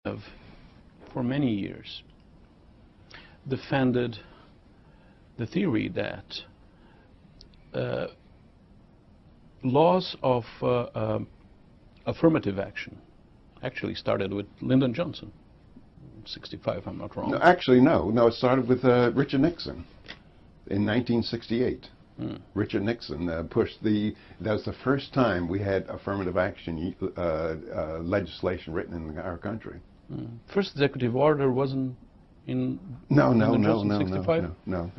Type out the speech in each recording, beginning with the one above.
have, for many years, defended the theory that laws of affirmative action actually started with Lyndon Johnson, 65, if I'm not wrong. No, actually, no. No, it started with Richard Nixon in 1968. Richard Nixon pushed that was the first time we had affirmative action legislation written in our country. First executive order wasn't in No.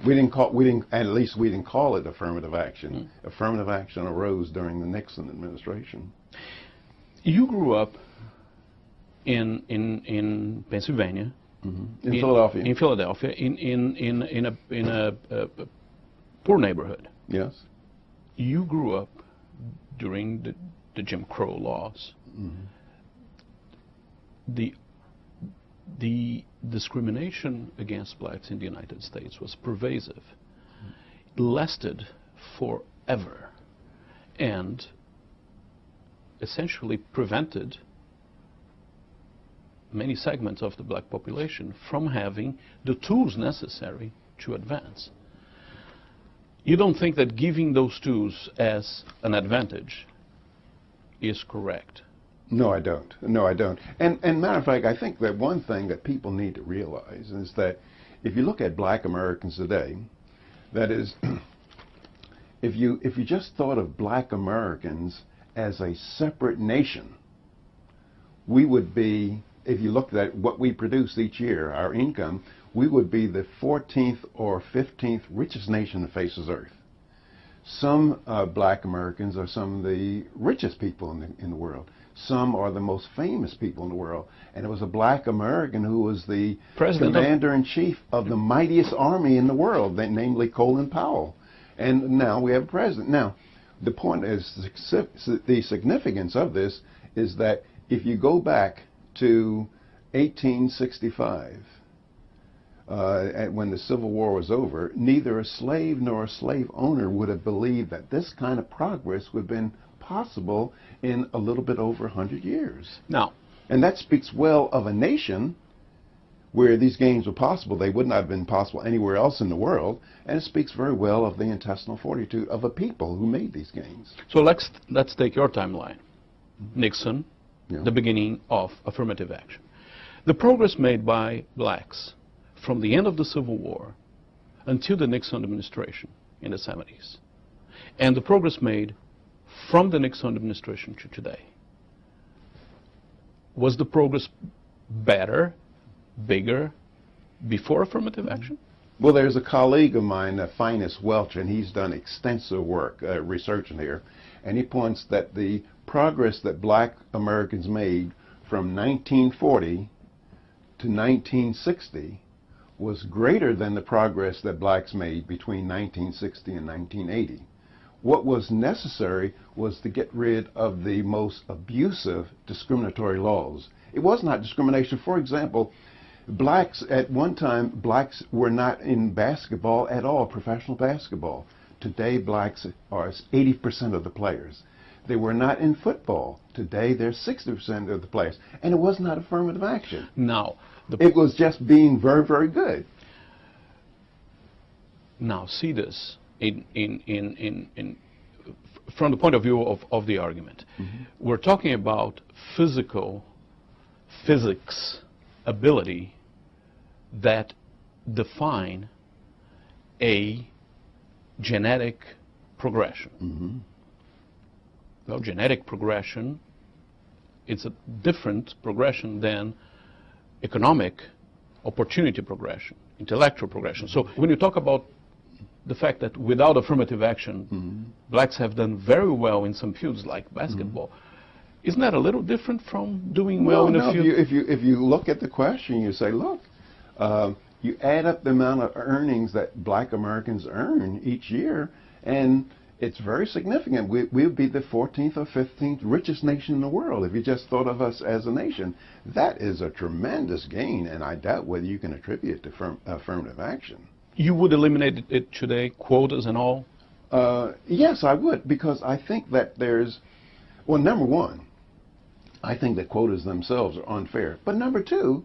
We didn't call it affirmative action. Affirmative action arose during the Nixon administration. You grew up in Pennsylvania. In Philadelphia. In Philadelphia, in a poor neighborhood. Yes. You grew up during the Jim Crow laws. The discrimination against blacks in the United States was pervasive. It lasted forever and essentially prevented many segments of the black population from having the tools necessary to advance. You don't think that giving those tools as an advantage is correct? No, I don't. No, I don't. And matter of fact, I think that one thing that people need to realize is that if you look at black Americans today, that is, if you just thought of black Americans as a separate nation, we would be, if you looked at what we produce each year, our income, we would be the 14th or 15th richest nation that faces Earth. Some black Americans are some of the richest people in the world. Some are the most famous people in the world. And it was a black American who was the commander-in-chief of the mightiest army in the world, namely Colin Powell. And now we have a president. Now, the point is, the significance of this is that if you go back to 1865, when the Civil War was over, neither a slave nor a slave owner would have believed that this kind of progress would have been possible in a little bit over 100 years. Now, and that speaks well of a nation where these gains were possible. They would not have been possible anywhere else in the world, and it speaks very well of the intestinal fortitude of a people who made these gains. So let's take your timeline. Nixon, the beginning of affirmative action. The progress made by blacks from the end of the Civil War until the Nixon administration in the 70s, and the progress made from the Nixon administration to today. Was the progress better, bigger, before affirmative action? Well, there's a colleague of mine, Finus Welch, and he's done extensive work researching here, and he points that the progress that black Americans made from 1940 to 1960 was greater than the progress that blacks made between 1960 and 1980. What was necessary was to get rid of the most abusive discriminatory laws. It was not discrimination. For example, blacks, at one time, blacks were not in basketball at all, professional basketball. Today, blacks are 80% of the players. They were not in football. Today, they're 60% of the players. And it was not affirmative action. Now, it was just being very, very good. Now, see this from the point of view of the argument. We're talking about physics ability that define a genetic progression. Well, genetic progression, it's a different progression than economic opportunity progression, intellectual progression. So when you talk about the fact that without affirmative action, blacks have done very well in some fields like basketball, isn't that a little different from doing well in a field? If you look at the question, you say, look, you add up the amount of earnings that black Americans earn each year, and it's very significant. We would be the 14th or 15th richest nation in the world if you just thought of us as a nation. That is a tremendous gain, and I doubt whether you can attribute it to affirmative action. You would eliminate it today, quotas and all? Yes, I would, because I think that there's, well, number one, I think that quotas themselves are unfair. But number two,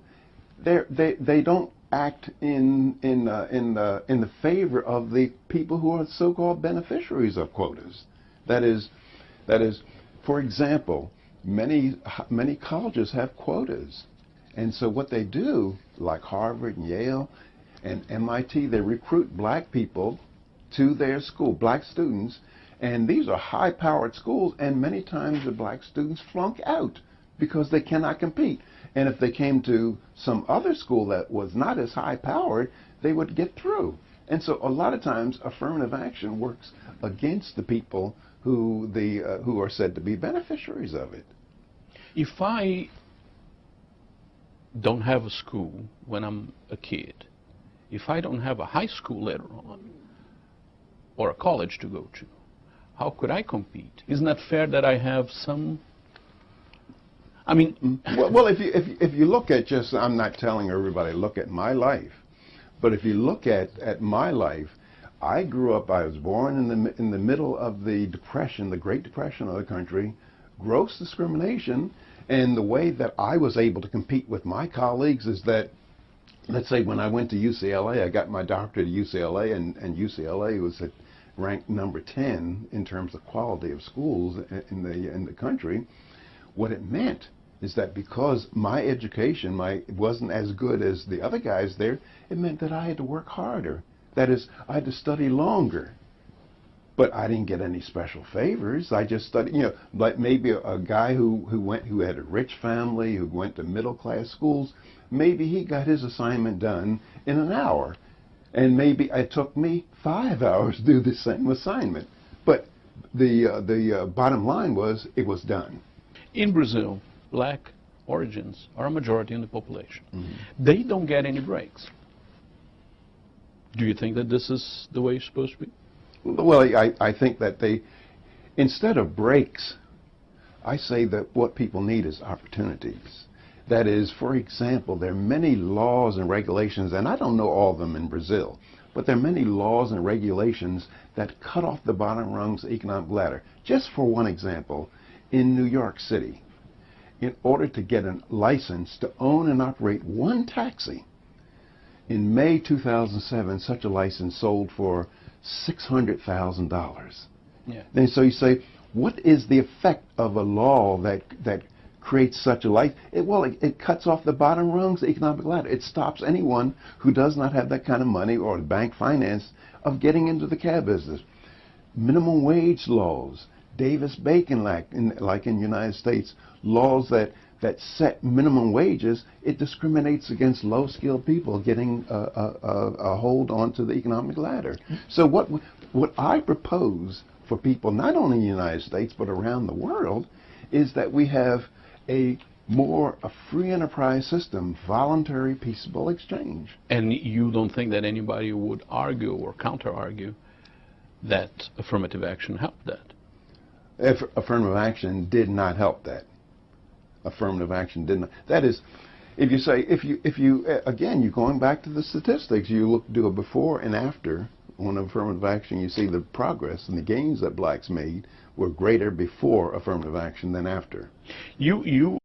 they don't act in the favor of the people who are so-called beneficiaries of quotas. That is, for example, many colleges have quotas, and so what they do, like Harvard and Yale and MIT, they recruit black people to their school, black students, and these are high-powered schools, and many times the black students flunk out because they cannot compete. And if they came to some other school that was not as high-powered, they would get through. And so a lot of times affirmative action works against the people who are said to be beneficiaries of it. If I don't have a school when I'm a kid, if I don't have a high school later on, or a college to go to, how could I compete? Isn't that fair that I have some? I mean, well, if you look at just, I'm not telling everybody look at my life, but if you look at my life, I grew up. I was born in the middle of the Depression, the Great Depression of the country, gross discrimination, and the way that I was able to compete with my colleagues is that, let's say when I went to UCLA, I got my doctorate at UCLA, and UCLA was ranked number 10 in terms of quality of schools in the country. What it meant is that because my education wasn't as good as the other guys there, it meant that I had to work harder. That is, I had to study longer. But I didn't get any special favors. I just studied, like maybe a guy who had a rich family, who went to middle class schools, maybe he got his assignment done in an hour. And maybe it took me 5 hours to do the same assignment. But the bottom line was it was done. In Brazil, black origins are a majority in the population. Mm-hmm. They don't get any breaks. Do you think that this is the way it's supposed to be? Well, I think that instead of breaks, I say that what people need is opportunities. That is, for example, there are many laws and regulations, and I don't know all of them in Brazil, but there are many laws and regulations that cut off the bottom rungs of the economic ladder. Just for one example, in New York City, in order to get a license to own and operate one taxi, in May 2007, such a license sold for $600,000. Yeah. And so you say, what is the effect of a law that creates such a life? It cuts off the bottom rungs of the economic ladder. It stops anyone who does not have that kind of money or bank finance of getting into the cab business. Minimum wage laws, Davis-Bacon Act, like in the United States, laws that set minimum wages, it discriminates against low-skilled people getting a hold onto the economic ladder. So what I propose for people, not only in the United States, but around the world, is that we have a free enterprise system, voluntary, peaceable exchange. And you don't think that anybody would argue or counter-argue that affirmative action helped that? If affirmative action did not help that. Affirmative action did not. That is, if you say, again, you're going back to the statistics, you do a before and after on affirmative action, you see the progress and the gains that blacks made were greater before affirmative action than after. You